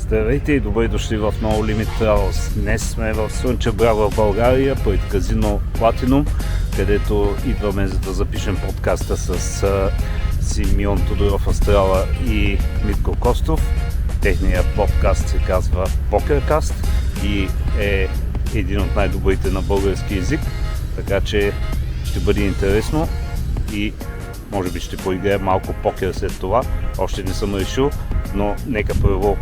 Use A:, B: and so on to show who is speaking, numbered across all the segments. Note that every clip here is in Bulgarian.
A: Здравейте и добре дошли в No Limit Travels. Днес сме в Слънчев бряг в България, пред казино Platinum, където идваме за да запишем подкаста с Симеон Тодоров Астрала и Митко Костов. Техният подкаст се казва Покеркаст и е един от най-добрите на български език, така че ще бъде интересно и може би ще поиграем малко покер след това. Още не съм решил, но нека първо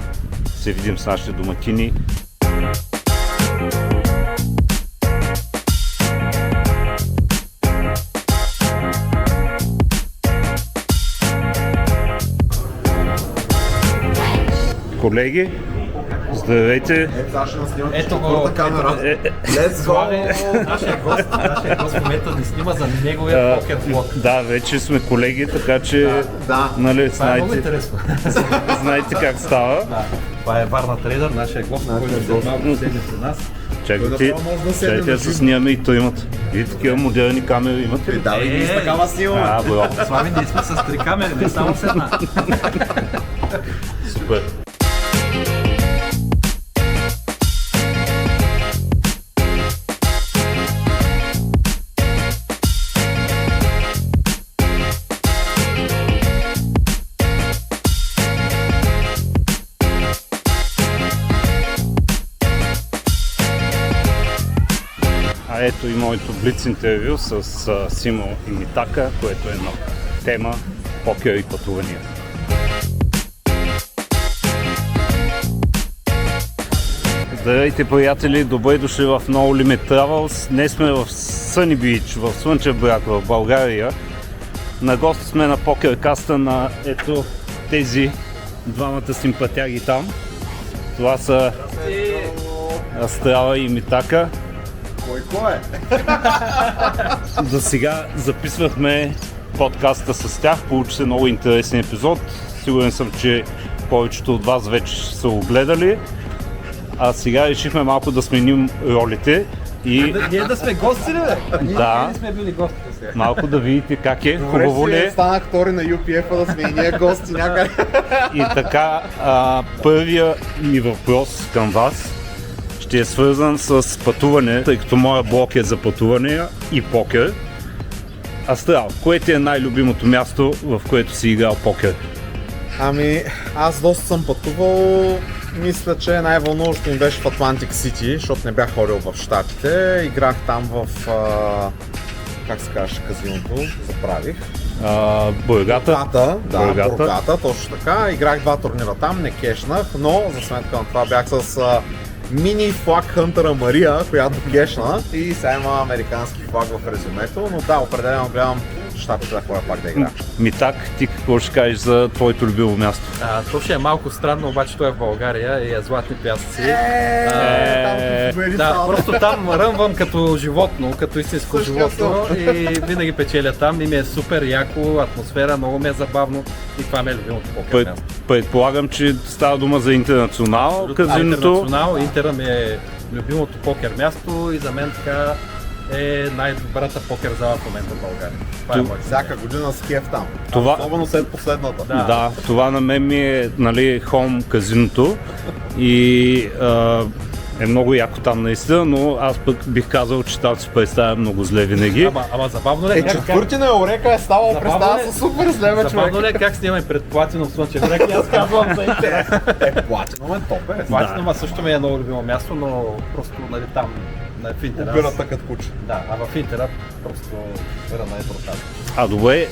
A: се видим с нашите домакини. Колеги, здравейте!
B: Ето го камера. Let's go! Нашия гост в момента ни снима за неговия покер влог.
A: Да, вече сме колеги, така че нали,
B: Това е много интересно.
A: знаете как става.
B: Да. Това е Варна Трейдър, нашия гост, който след малко седне при нас.
A: Чакайте да се снимаме и тримата. И такива модерни камери имате ли?
B: Да, и с такава снимаме.
A: Браво.
B: С вами ние сме с 3 камери, не само с една.
A: Супер. Ето и моето блиц интервю с Симо и Митака, което е на тема покер и пътувания. Здравейте, приятели, добре дошли в No Limit Travels. Днес сме в Sunny Beach, в Слънчев бряг в България. На гости сме на покеркаста на ето тези двамата симпатяги там. Това са Астрала и Митака.
B: Кой е?
A: За сега записвахме подкаста с тях, получи се много интересен епизод. Сигурен съм, че повечето от вас вече са го гледали. А сега решихме малко да сменим ролите и...
B: Ние да сме гости ли, бе?
A: Да.
B: Ние сме били гости сега.
A: Малко да видите как е, хубаво ли е.
C: Станах втори на UPF-а да сме и ние гости някъде.
A: И така, първия ми въпрос към вас ще е свързан с пътуване, тъй като моя блог е за пътуване и покер. Астрал, кое ти е най-любимото място, в което си играл покер?
C: Ами, аз доста съм пътувал. Мисля, че най-вълнуващо ми беше в Атлантик Сити, защото не бях ходил в Щатите. Играх там в, как се казваше казиното, заправих.
A: Бургата.
C: Бургата, точно така. Играх 2 турнира там, не кешнах, но за сметка на това бях с мини флаг хънтера Мария, която кешна и сега има американски флаг в резюмето, но да, определено гледам Щатите да ходя пак да игра.
A: Митак, ти какво ще кажеш за твоето любимо място?
B: То ще е малко странно, обаче той е в България и е Златни пясъци.
C: Да,
B: просто там ръмвам като животно, като истинско животно и винаги печеля там и ми е супер яко, атмосфера, много ми е забавно и това ми е любимото покер място.
A: Предполагам, че става дума за Интернационал казиното.
B: Интернационал, Интера ми е любимото покер място и за мен така е най-добрата покер зала в момента в България. Това е моето.
C: Всяка година с кеф там.
A: Това...
C: Особено след последната.
A: Да, това на мен ми е, нали, хом казиното и е много яко там наистина, но аз пък бих казал, че там се представя много зле винаги.
B: Ама забавно ли?
C: Четвърти на Орека е ставал, представя се супер зле, човек.
B: Забавно ли как снимаме пред Платинум Слънчев бряг и аз казвам за Интер.
C: Платинум е топ, е.
B: Платинум също ми е много любимо място, но просто нали там в Интера.
C: Убирата като куче.
B: Да, а в Интера просто ръна е брутална.
A: Добре,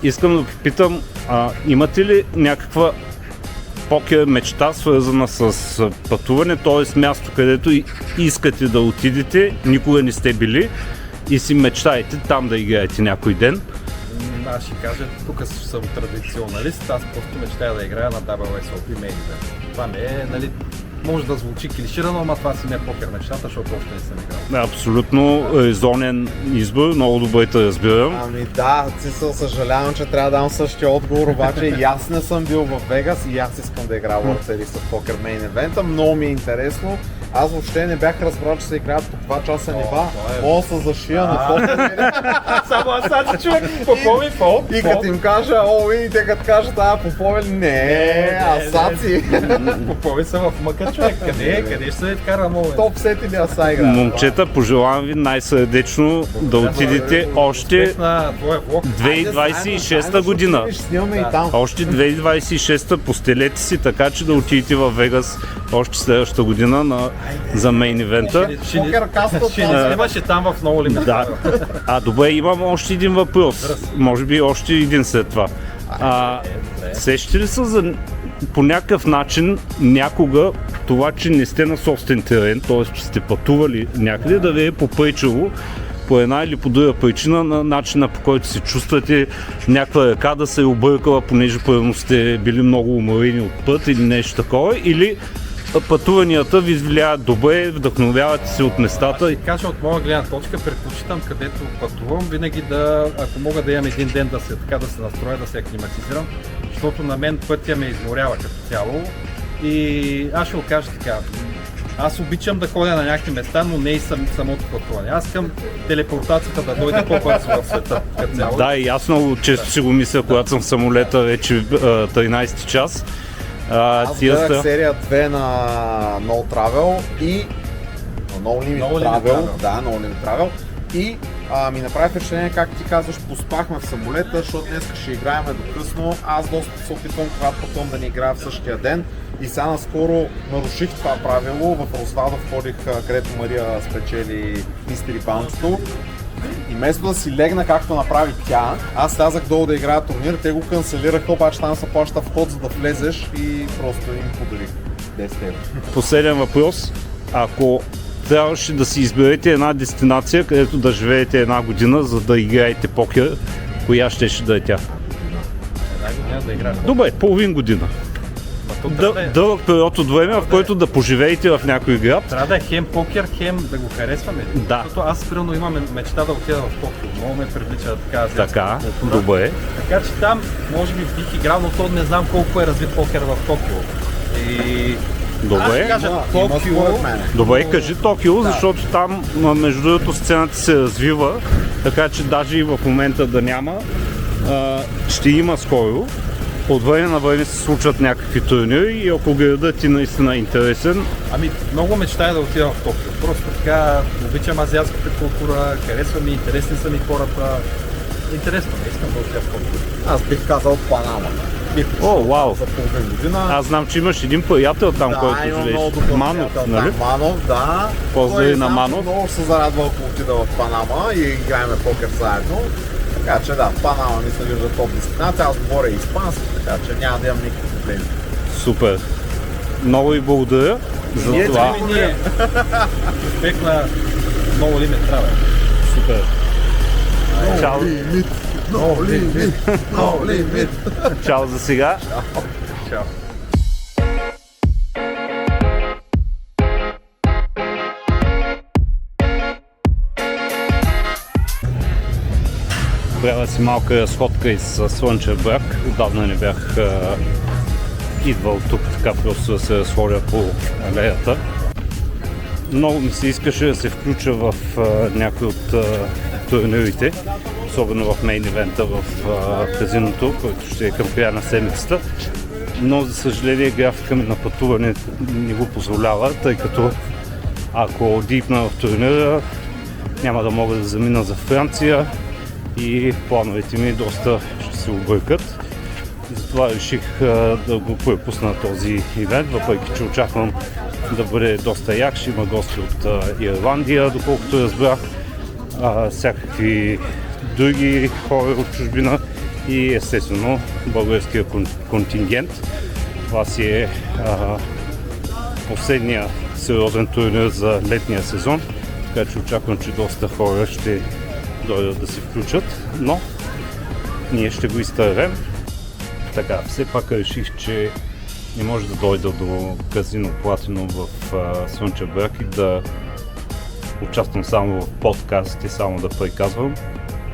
A: искам да попитам, имате ли някаква покер мечта, свързана с пътуване, т.е. място, където искате да отидете, никога не сте били и си мечтаете там да играете някой ден?
B: Аз ще кажа, тук съм традиционалист, аз просто мечтая да играя на WSOP Main Event. Това ми е, нали, може да звучи клиширано, ама това си не е покер мечтата, защото още не съм играл.
A: Абсолютно резонен избор, много добре те разбирам.
C: Ами да, съжалявам, че трябва да дам същия отговор, обаче и аз не съм бил в Вегас и аз искам да играя World Series of Poker Main Event. Много ми е интересно. Аз въобще не бях разбрал, че се играят по 2 часа нива. Мога да се зашия на покер.
B: Само аз сега човек Попови фолт.
C: И като им кажа, видите, като кажат, Попови, не, асаци.
B: Попови са в мъка човек. Къде ще се вкара мове?
C: Топ сет или аса игра.
A: Момчета, пожелавам ви най-сърдечно да отидете още
B: На твоя влог.
A: 2026 година.
C: Ще снимаме и там.
A: Още 2026 постелете си така, че да отидете в Вегас още следващата година за мейн ивента.
C: Покер каста.
B: Ще ни снимаше там в много лимит.
A: Да. Добре, имам още един въпрос. Може би още един след това. Сещате ли се за по някакъв начин някога това, че не сте на собствен терен, т.е. че сте пътували някъде, да ви е попречило по една или по друга причина на начина, по който се чувствате, някаква ръка да се е объркала, понеже първо сте били много уморени от път или нещо такова, или пътуванията ви влияят добре, вдъхновявате се от местата.
B: Ще кажа от моя гледна точка, предпочитам където пътувам, винаги ако мога да имам един ден да се настроя, да се аклиматизирам, защото на мен пътя ме изморява като цяло и аз ще го кажа така. Аз обичам да ходя на някакви места, но не и самото пътуване. Аз искам телепортацията да дойде по-бързо в света като цяло.
A: Да, и аз много често си го мисля, когато съм в самолета вече 13 час.
C: Аз гледах серия 2 на No Travel и No Limit Travel. Да, No Limit Travel. И ми направи впечатление, как ти казваш, поспахме в самолета, защото днес ще играем до късно. Аз доста се опитвам, когато потом да не играя в същия ден. И сега наскоро наруших това правило. В Росвалдов ходих, където Мария спечели Мистери Баунчето. И вместо да си легна както направи тя, аз слязах долу да играя турнир, те го канцелираха, обаче там се плаща вход, за да влезеш и просто им подарих 10 евро.
A: Последен въпрос. Ако трябваше да си изберете една дестинация, където да живеете една година, за да играете покер, коя ще да е тя?
B: Една година да играеш.
A: Добре, половин година. Дълъг период от време, в който да поживеете в някой град.
B: Трябва да е хем покер, хем да го харесваме.
A: Да.
B: Защото аз примерно имам мечта да отида в Токио. Много ме привлича така азиатска
A: Така,
B: култура.
A: добре.
B: Така че там може би бих играл, но то не знам колко е развит покер в Токио. И аз ще
A: Добре.
B: кажа
C: Има
B: Токио.
C: според мен.
A: Добре, кажи Токио, защото там между другото сцената се развива, така че даже и в момента да няма, ще има скоро. От време на време се случват някакви турнири и ако градът ти наистина е интересен.
B: Ами много мечтая да отида в Токио. Просто така обичам азиатската култура, харесва ми, интересни са ми хората. Интересно ми, искам да отида в Токио.
C: Аз бих казал Панама.
A: О, вау!
C: За половин година.
A: Аз знам, че имаш един приятел там, който
C: имам
A: живееш.
C: много добър
A: Манов,
C: приятел
A: нали?
C: там. Манов, да.
A: Поздрави
C: Той
A: на
C: знам, че
A: Манов.
C: Много ще се зарадва, ако отида в Панама и играем покер заедно. Така че да, Панама ми се вижда топ дестинация. Аз говоря и испански, така че няма да имам никакви проблеми.
A: Супер! Много ви благодаря за
C: Ние,
A: това.
C: че
B: Ние успех на много лимит трябва.
A: Супер! Чао,
C: No limit, no limit.
A: чао за сега.
B: Чао.
A: Правя си малка разходка из Слънчев бряг. Отдавна не бях идвал тук така просто да се разходя по алеята. Много ми се искаше да се включа в някои от турнирите, особено в мейн ивента в казиното, който ще е към края на седмицата. Но за съжаление графика ми на пътуване не го позволява, тъй като ако дипна в турнира, няма да мога да замина за Франция и плановете ми доста ще се объркат. Затова реших да го пропусна този ивент, въпреки че очаквам да бъде доста як. Ще има гости от Ирландия, доколкото разбрах, всякакви други хора от чужбина и естествено българския контингент. Това си е последния сериозен турнир за летния сезон, така че очаквам, че доста хора ще дойдат да се включат, но ние ще го изтървем. Така, все пак реших, че не може да дойда до казино Платинум в Слънчев бряг и да участвам само в подкаст и само да приказвам.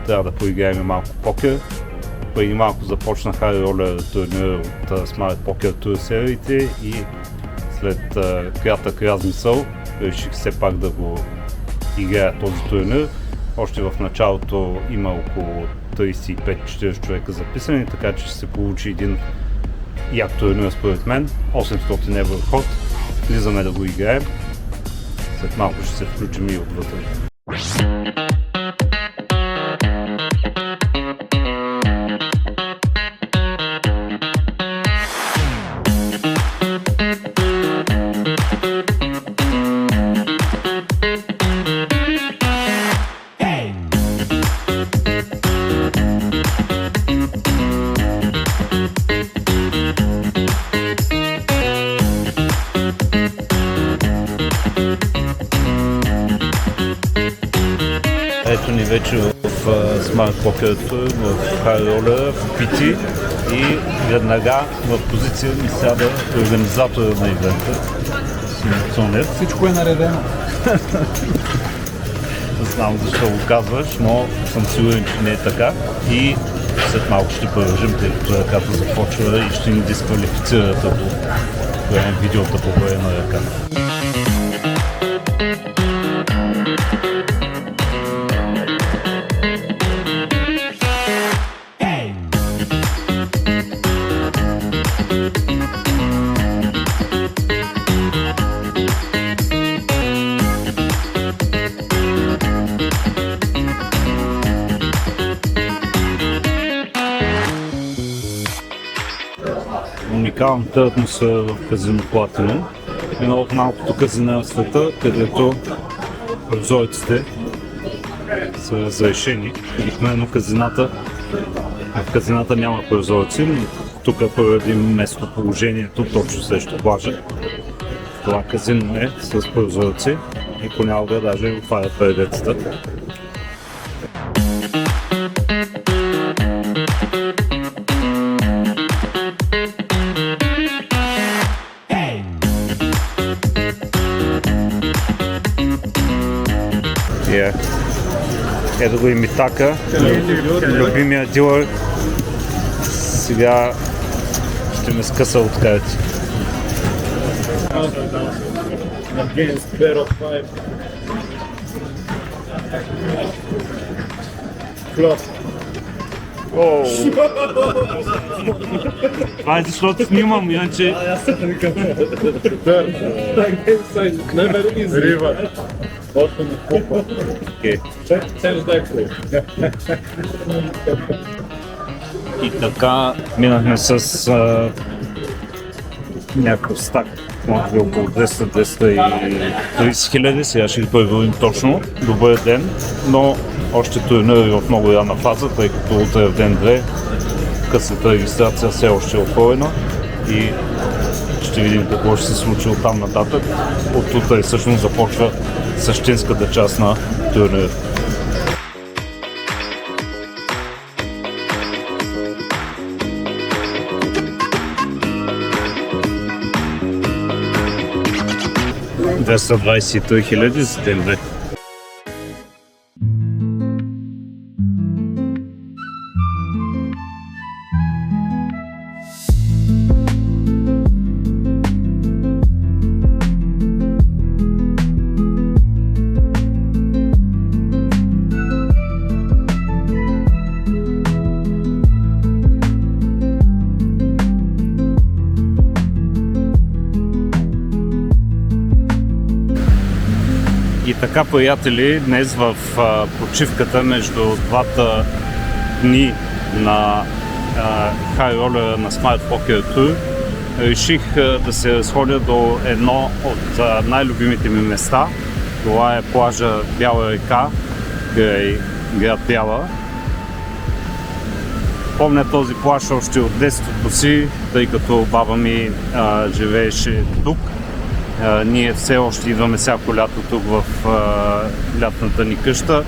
A: Трябва да поиграем малко покер. Преди малко започнах Хари Ролер турнир от Smart Poker Tour сериите и след кратък размисъл реших все пак да го играя този турнир. Още в началото има около 35-40 човека записани, така че ще се получи един як турнир според мен. 800 евро ход. Влизаме да го играем. След малко ще се включим и отвътре. Ето ни вече в Smart Poker Tour, в Хари Ролер, в Пити и веднага в позиция ми сяда организатора на ивента, Симон Цонев.
B: Всичко е наредено.
A: Знам защо го казваш, но съм сигурен, че не е така и след малко ще продължим, тъй като ръката започва и ще ни дисквалифицират, ако правим видеото по време на ръка. Уникалната атмосфера в казино Платинум. Едно от малкото казина в света, където прозорците са разрешени. Обикновено в казината няма прозорци, но тук поради местоположението точно срещу плажа. Това казино е с прозорци и понякога даже отварят предецата. Ето го и Митака, любимия дилър. Сега ще ме скъса от карти. Това е защото снимам, иначе... И така минахме с някакъв стак, може би около 200-230 хиляди, сега ще ги проверим точно. Добър ден, но още турнир в много рана фаза, тъй като утре в ден 2 късната регистрация все още е отворена и ще видим какво ще се случи от там нататък. От утре всъщност започва същинската част на турнира. $223,000 за ден 2. И така, приятели, днес в почивката между двата дни на Хари Ролер на Smart Poker Tour реших да се разходя до едно от най-любимите ми места. Това е плажа Бяла река, край град Бяла. Помня този плаж още от детството си, тъй като баба ми живееше тук. Ние все още идваме всяко лято тук в лятната ни къща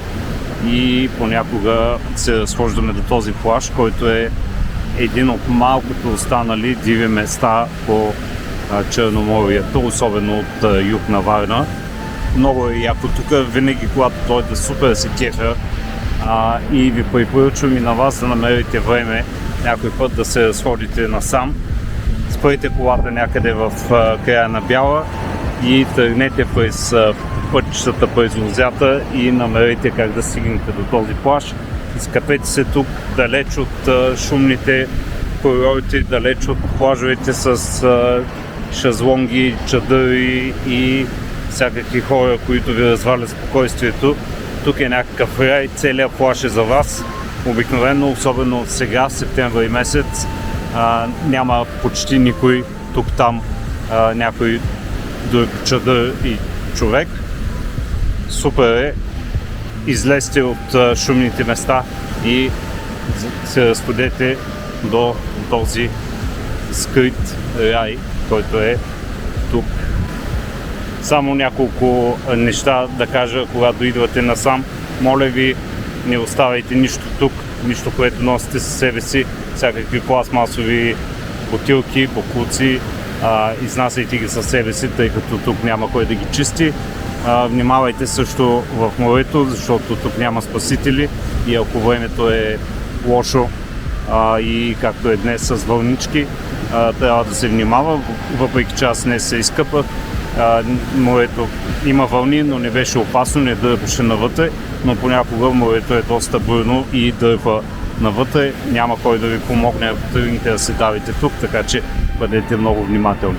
A: и понякога се разхождаме до този плаж, който е един от малкото останали диви места по Черноморието, особено от юг на Варна. Много е яко тук, винаги когато дойде супер се кефя и ви препоръчвам и на вас да намерите време някой път да се разходите насам. Спрете колата някъде в края на Бяла и тръгнете през пътищата през лозята и намерите как да стигнете до този плаж. Изкапете се тук, далеч от шумните природите, далеч от плажовете с шезлонги, чадъри и всякакви хора, които ви развалят спокойствието. Тук е някакъв рай, целият плаж е за вас. Обикновено, особено сега, септември месец, няма почти никой тук-там, някой друг чадър и човек. Супер е, излезте от шумните места и се разходете до този скрит рай, който е тук. Само няколко неща да кажа, когато идвате насам. Моля ви, не оставяйте нищо тук, нищо, което носите със себе си, всякакви пластмасови бутилки, боклуци, изнасяйте ги със себе си, тъй като тук няма кой да ги чисти. Внимавайте също в морето, защото тук няма спасители и ако времето е лошо и както е днес с вълнички, трябва да се внимава, въпреки че аз не се изкъпах. Морето има вълни, но не беше опасно, не дърпаше навътре, но понякога морето е доста бурно и дърпа навътре. Няма кой да ви помогне, ако тръгнете да се давите тук, така че бъдете много внимателни.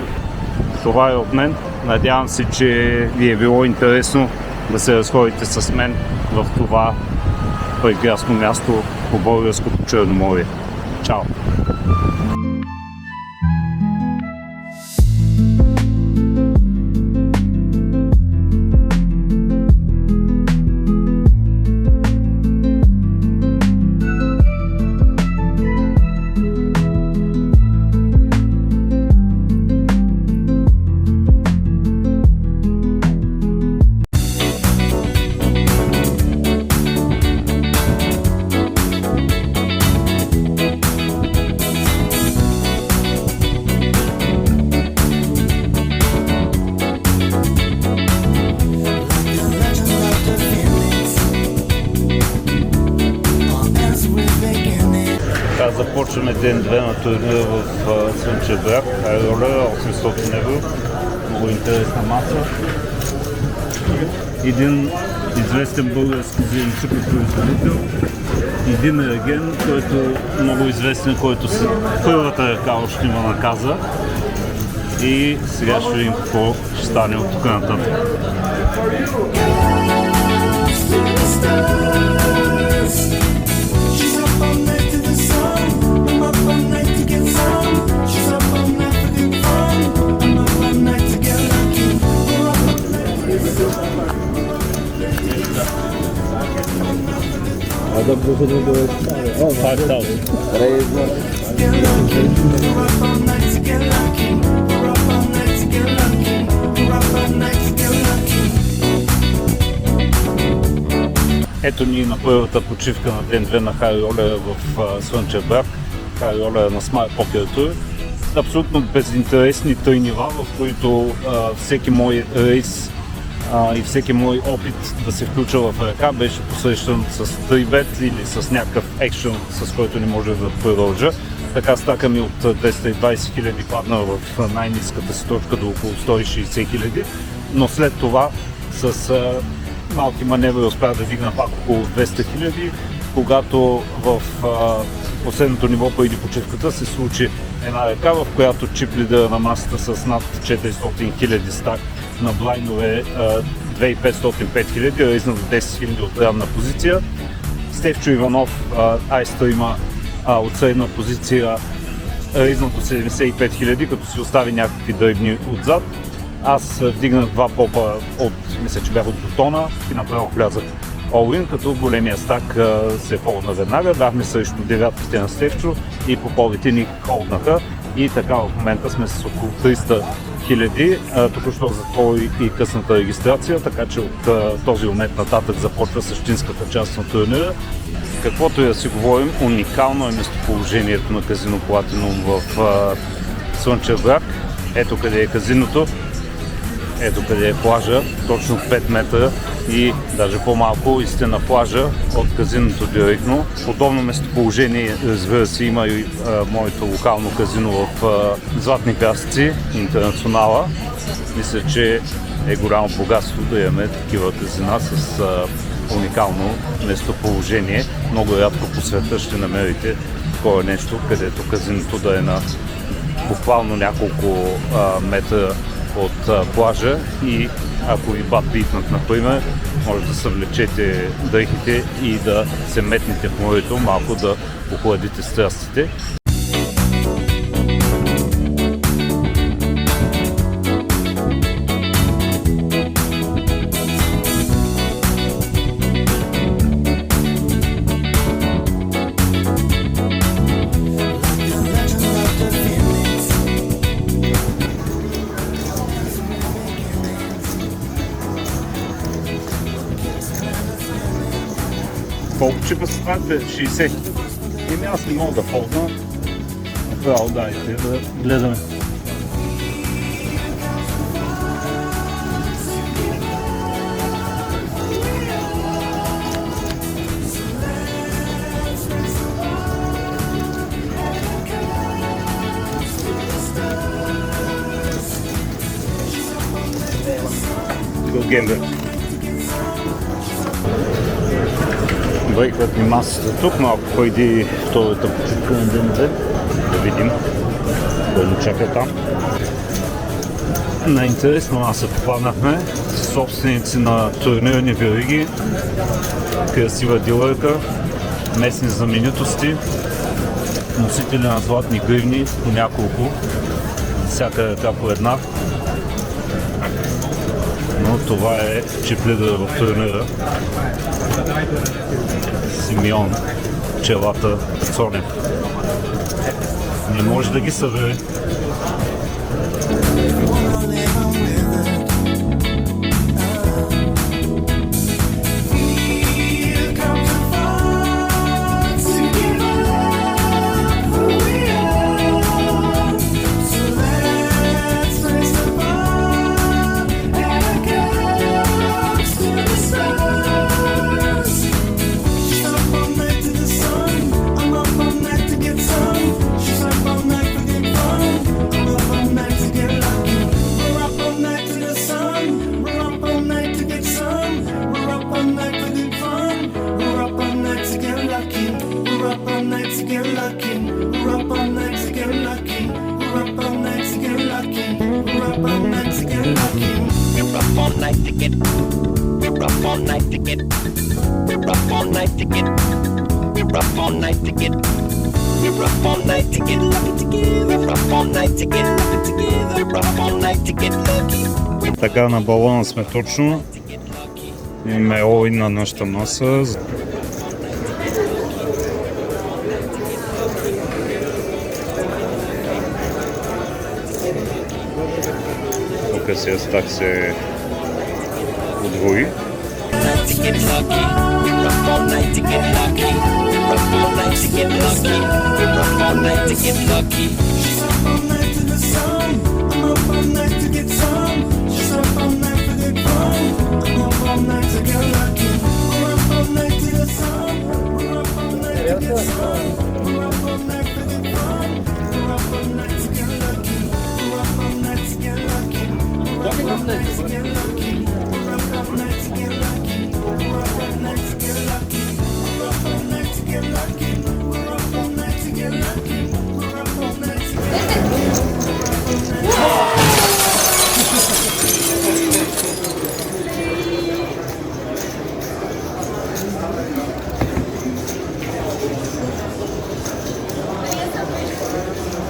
A: Това е от мен. Надявам се, че ви е било интересно да се разходите с мен в това прекрасно място по българското Черноморие. Чао! Започваме ден 2 на турнира в Слънчев бряг, айрола 800 евро, много интересна маса. Един известен български зеленчукопроизводител, един ерген, който е много известен, който с първата ръка още има наказа. И сега ще видим какво ще стане от тук нататък. Oh, 5,000. Ето ни на първата почивка на ден 2 на Хайролера в Слънчев бряг. Хайролера на Smart Poker Tour. Абсолютно безинтересни 3 нива, в които всеки мой рейс и всеки мой опит да се включа в ръка беше посрещан с 3-бет или с някакъв екшън, с който не може да продължа. Така стака ми от 220 хиляди падна в най-ниската си точка до около 160 хиляди, но след това с малки маневри успях да вигна пак около 200 хиляди, когато в последното ниво преди почивката се случи една ръка, в която чип лидера на масата с над 400 хиляди стак на блайнове 2500-5000, рейзна до 10 000 от ранна позиция. Стефчо Иванов, айстър има от средна позиция рейзна до 75 000, като си остави някакви дребни отзад. Аз вдигнах 2 попа от, мисля, че бях от бутона и направо влязах all-in, като големия стак се полна веднага. Бяхме срещу девятките на Стефчо и поповите ни холднаха. И така в момента сме с около 300 хиляди. Току-що затвори и късната регистрация, така че от този момент нататък започва същинската част на турнира. Каквото и да си говорим, уникално е местоположението на казино Платинум в Слънчев бряг. Ето къде е казиното, ето къде е плажа, точно 5 метра и даже по-малко и сте на плажа от казиното директно. Подобно местоположение, разбира се, има и моето локално казино в Златни пясъци, Интернационала. Мисля, че е голямо богатство да имаме такива казина с уникално местоположение. Много рядко по света ще намерите такова нещо, където казиното да е на буквално няколко метра от плажа и ако ви бат битнат, например, може да съвлечете дрехите и да се метнете в морето, малко да охладите страстите. Колко чипа са това? 60. Еми аз не мога да ползвам. Направо дайте да гледаме. Go Gamer. Брейкват ни масата тук, малко преди втората почивка на ден да видим кой ни чака там. На интересна маса попаднахме, собственици на турнирни вериги, красива дилърка, местни знаменитости, носители на златни гривни по няколко, всяка ръка по една. Но това е чип-лидера в турнира. Симеон, пчелата Цонев. Не може да ги събере. Така на балона сме точно. Имаме all-in на нашата маса. Тук си стак се удвои.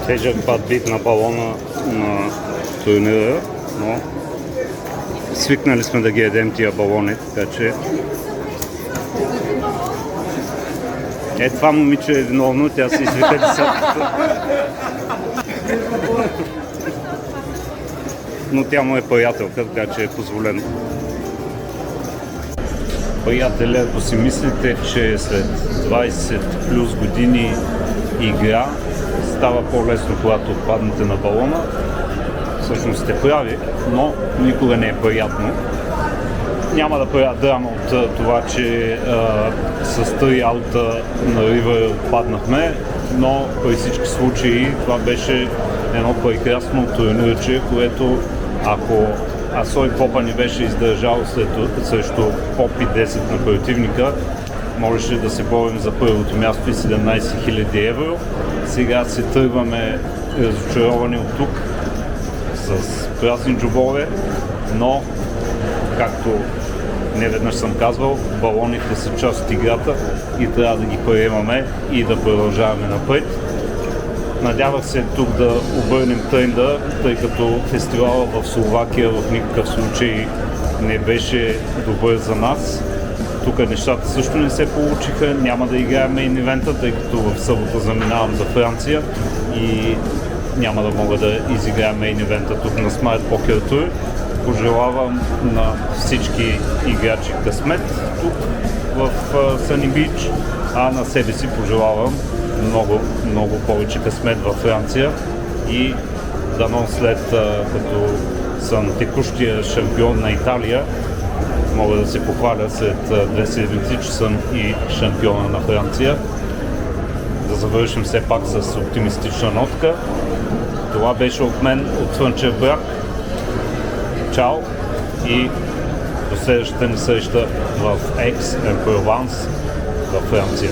A: Тежък бит на балона на турнира, но свикнали сме да ги едем тия балони, така че това момиче е виновно, тя се извика десятката. Но тя му е приятелка, така че е позволено. Приятели, ако си мислите, че след 20 плюс години игра става по-лесно, когато паднете на балона, всъщност сте прави, но никога не е приятно. Няма да правя драма от това, че с 3 аута на Ривър паднахме, но при всички случаи това беше едно прекрасно турнирче, което ако Асой Попа не беше издържал срещу Попи 10 на противника, можеше да се борим за първото място и 17 000 евро. Сега се тръгваме разочаровани от тук с празни джобове, но както неведнъж съм казвал, балоните са част от играта и трябва да ги приемаме и да продължаваме напред. Надявах се тук да обърнем тренда, тъй като фестивала в Словакия в никакъв случай не беше добър за нас. Тук нещата също не се получиха, няма да играем мейн ивента, тъй като в събота заминавам за Франция и няма да мога да изиграем мейн ивента тук на Smart Poker Tour. Пожелавам на всички играчи късмет тук в Sunny Beach, а на себе си пожелавам много повече късмет във Франция и дано след като съм текущия шампион на Италия, мога да се похваля след 2 седмици, че съм и шампиона на Франция. Да завършим все пак с оптимистична нотка. Това беше от мен от Слънчев бряг. Чао и до следващата ни среща в Aix-en-Provence във Франция.